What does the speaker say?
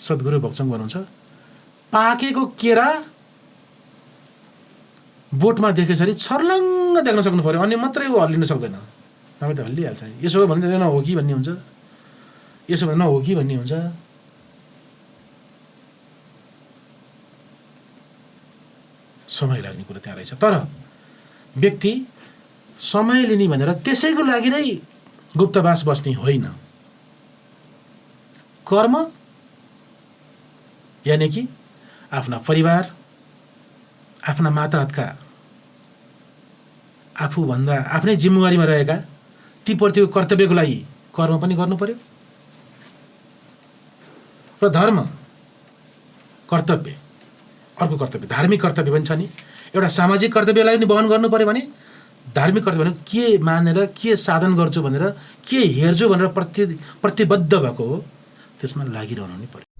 सद्गुरु भक्सङ भन्नुहुन्छ, पाकेको केरा बोटमा देखेसरी छर्लङ्ग देख्न सक्नु पर्यो, अनि मात्रै ऊ हल्लिन सक्दैन, नभए त हल्लिहाल्छ। यसो भने न हो कि भन्ने हुन्छ, यसो भने न हो कि भन्ने हुन्छ। समय लाग्ने कुरा त्यहाँ रहेछ। तर व्यक्ति समय लिने भनेर त्यसैको लागि नै गुप्तवास बस्ने होइन। कर्म यानि कि आफ्ना परिवार, आफ्ना माताहतका, आफूभन्दा आफ्नै जिम्मेवारीमा रहेका ती प्रतिको कर्तव्यको लागि कर्म पनि गर्नु पर्यो। र धर्म कर्तव्य, अर्को कर्तव्य धार्मिक कर्तव्य पनि छ नि। एउटा सामाजिक कर्तव्यलाई पनि वहन गर्नु पर्यो भने धार्मिक कर्तव्य भने के मानेर के साधन गर्छु भनेर के हेर्छु भनेर प्रतिबद्ध भएको हो, त्यसमा लागिरहनु नि पर्यो।